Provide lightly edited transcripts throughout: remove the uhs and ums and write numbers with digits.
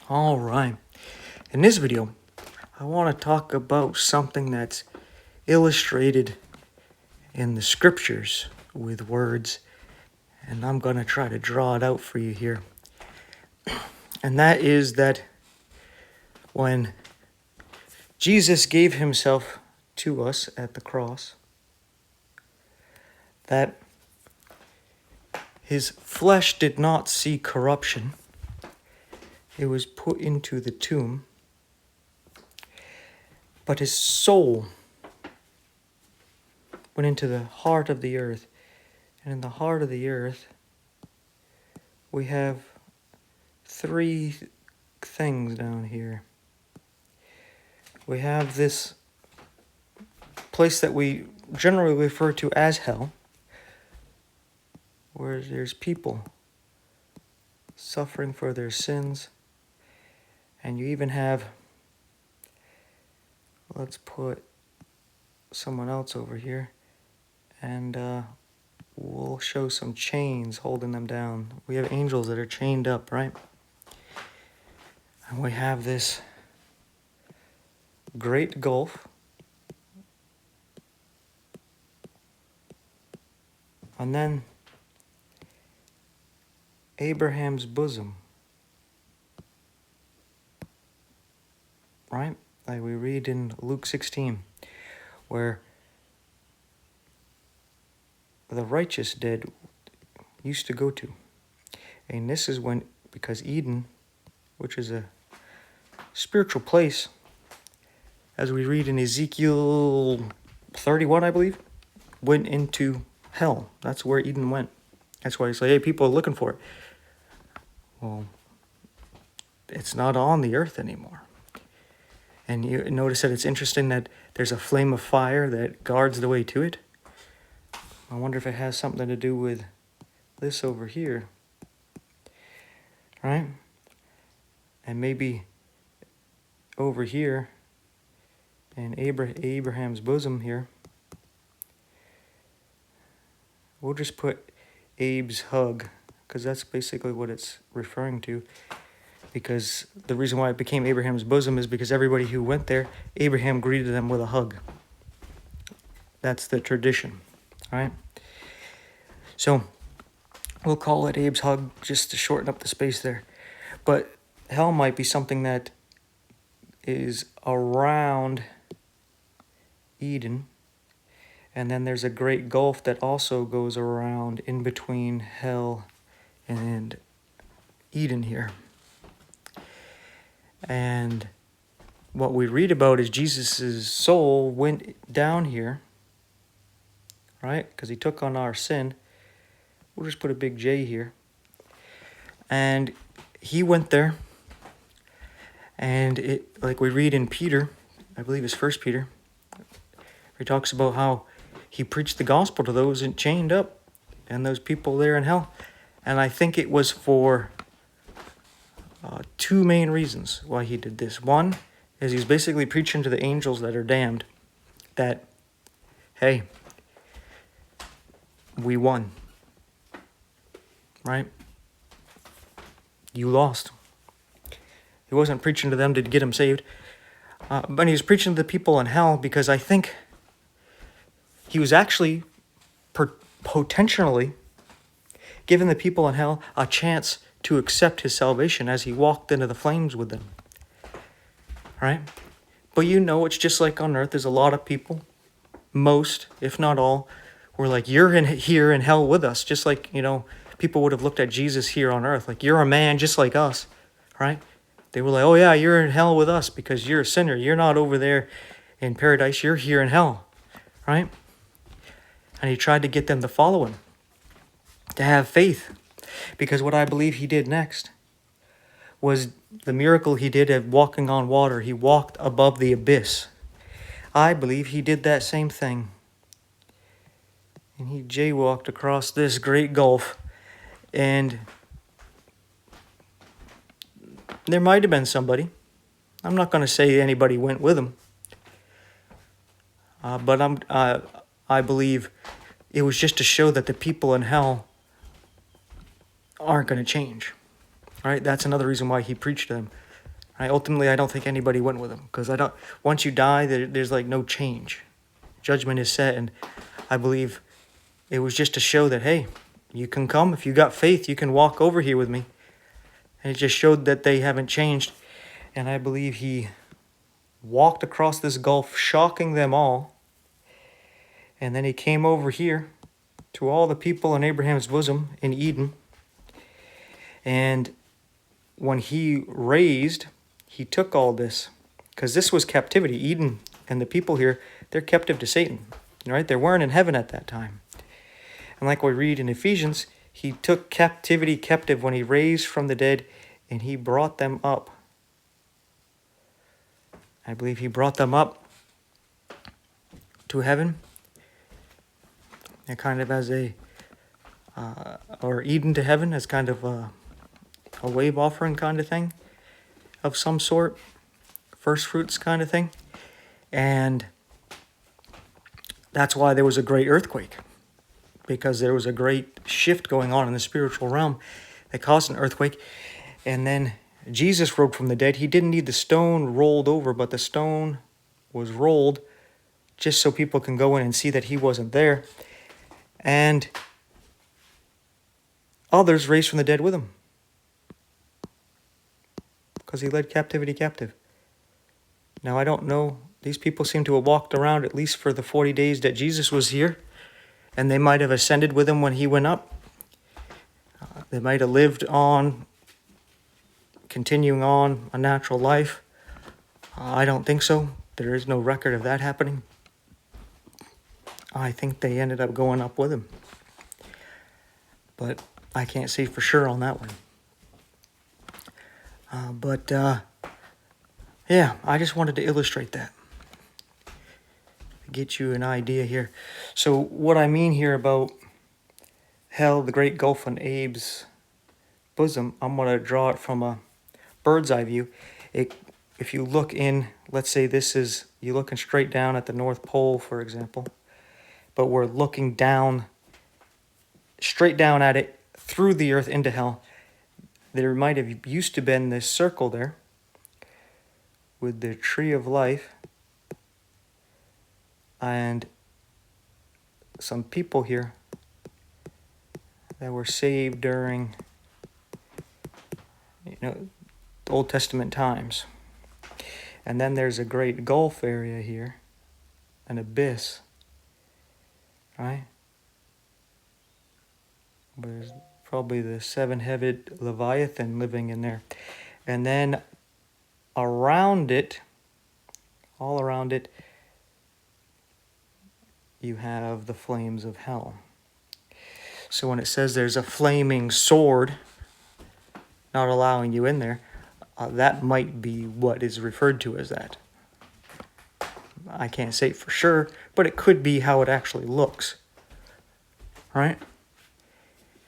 All right. In this video, I want to talk about something that's illustrated in the scriptures with words, and I'm going to try to draw it out for you here. And that is that when Jesus gave himself to us at the cross, that his flesh did not see corruption. It was put into the tomb, but his soul went into the heart of the earth. And in the heart of the earth, we have three things down here. We have this place that we generally refer to as hell, where there's people suffering for their sins. And you even have, let's put someone else over here, and we'll show some chains holding them down. We have angels that are chained up, right? And we have this great gulf. And then Abraham's bosom, right? Like we read in Luke 16, where the righteous dead used to go to. And this is when, because Eden, which is a spiritual place, as we read in Ezekiel 31, I believe, went into hell. That's where Eden went. That's why you say, hey, people are looking for it. Well, it's not on the earth anymore. And you notice that it's interesting that there's a flame of fire that guards the way to it. I wonder if it has something to do with this over here. Right? And maybe over here in Abraham's bosom here, we'll just put Abe's hug, because that's basically what it's referring to. Because the reason why it became Abraham's bosom is because everybody who went there, Abraham greeted them with a hug. That's the tradition, right? So we'll call it Abe's hug just to shorten up the space there. But hell might be something that is around Eden. And then there's a great gulf that also goes around in between hell and Eden here. And what we read about is Jesus' soul went down here, right? Because he took on our sin. We'll just put a big J here. And he went there. And it, like we read in Peter, I believe it's 1 Peter, he talks about how he preached the gospel to those chained up and those people there in hell. And I think it was for two main reasons why he did this. One is he's basically preaching to the angels that are damned that, hey, we won, right? You lost. He wasn't preaching to them to get them saved, but he was preaching to the people in hell because I think he was actually potentially giving the people in hell a chance to accept his salvation as he walked into the flames with them. Right? But you know, it's just like on earth. There's a lot of people, most, if not all, were like, you're here in hell with us. Just like, you know, people would have looked at Jesus here on earth. Like, you're a man just like us. Right? They were like, oh yeah, you're in hell with us because you're a sinner. You're not over there in paradise. You're here in hell. Right? And he tried to get them to follow him, to have faith. Because what I believe he did next was the miracle he did of walking on water. He walked above the abyss. I believe he did that same thing. And he jaywalked across this great gulf. And there might have been somebody. I'm not going to say anybody went with him. But I believe it was just to show that the people in hell aren't going to change. Right? That's another reason why he preached to them. Ultimately, I don't think anybody went with him, because once you die, there's like no change. Judgment is set, and I believe it was just to show that, hey, you can come. If you got faith, you can walk over here with me. And it just showed that they haven't changed. And I believe he walked across this gulf, shocking them all. And then he came over here to all the people in Abraham's bosom in Eden. And when he took all this, because this was captivity. Eden and the people here, they're captive to Satan, right? They weren't in heaven at that time. And like we read in Ephesians, he took captivity captive when he raised from the dead, and he brought them up. I believe he brought them up to heaven, and kind of as or Eden to heaven, as kind of a wave offering kind of thing of some sort, first fruits kind of thing. And that's why there was a great earthquake, because there was a great shift going on in the spiritual realm that caused an earthquake. And then Jesus rose from the dead. He didn't need the stone rolled over, but the stone was rolled just so people can go in and see that he wasn't there. And others raised from the dead with him, because he led captivity captive. Now, I don't know. These people seem to have walked around at least for the 40 days that Jesus was here, and they might have ascended with him when he went up. They might have lived on, continuing on a natural life. I don't think so. There is no record of that happening. I think they ended up going up with him, but I can't say for sure on that one. Yeah, I just wanted to illustrate that, get you an idea here. So what I mean here about hell, the great gulf in Abe's bosom, I'm going to draw it from a bird's eye view. If you look in, let's say you're looking straight down at the North Pole, for example, but we're looking down, straight down at it, through the earth into hell. There might have used to been this circle there with the tree of life and some people here that were saved during, Old Testament times. And then there's a great gulf area here, an abyss, right? There's probably the seven-headed Leviathan living in there. And then all around it, you have the flames of hell. So when it says there's a flaming sword not allowing you in there, that might be what is referred to as that. I can't say for sure, but it could be how it actually looks, right?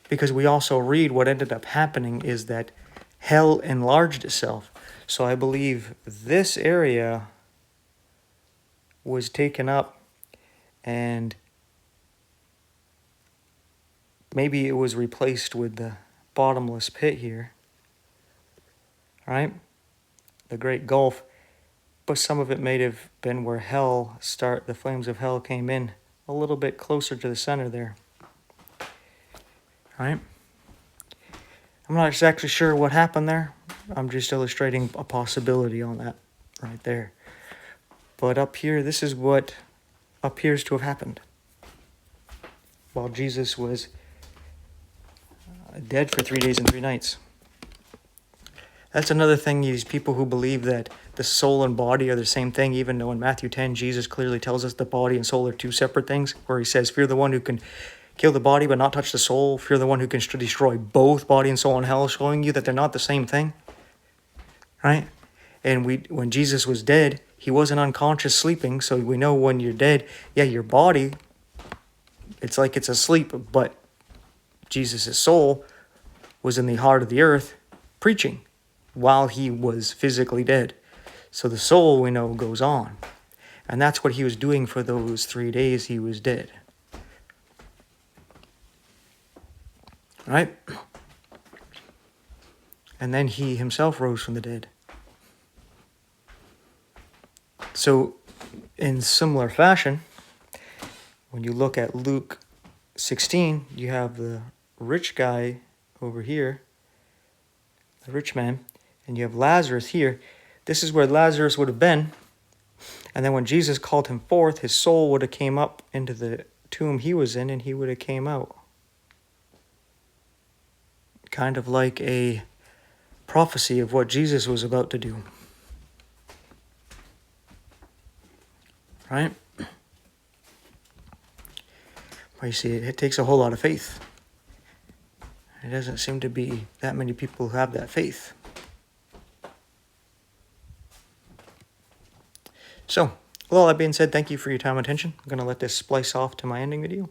Because we also read what ended up happening is that hell enlarged itself. So I believe this area was taken up, and maybe it was replaced with the bottomless pit here, right? The great gulf. But some of it may have been where the flames of hell came in a little bit closer to the center there, right? I'm not exactly sure what happened there. I'm just illustrating a possibility on that right there. But up here, this is what appears to have happened while Jesus was dead for 3 days and 3 nights. That's another thing, these people who believe that the soul and body are the same thing, even though in Matthew 10, Jesus clearly tells us the body and soul are two separate things, where he says, fear the one who can kill the body but not touch the soul, fear the one who can destroy both body and soul in hell, showing you that they're not the same thing, right? And when Jesus was dead, he wasn't unconscious sleeping, so we know when you're dead, your body, it's like it's asleep, but Jesus' soul was in the heart of the earth preaching while he was physically dead. So the soul, we know, goes on. And that's what he was doing for those 3 days he was dead. Right? And then he himself rose from the dead. So, in similar fashion, when you look at Luke 16, you have the rich guy over here, the rich man, and you have Lazarus here. This is where Lazarus would have been. And then when Jesus called him forth, his soul would have came up into the tomb he was in, and he would have came out. Kind of like a prophecy of what Jesus was about to do. Right? But you see, it takes a whole lot of faith. It doesn't seem to be that many people who have that faith. So, with all that being said, thank you for your time and attention. I'm going to let this splice off to my ending video.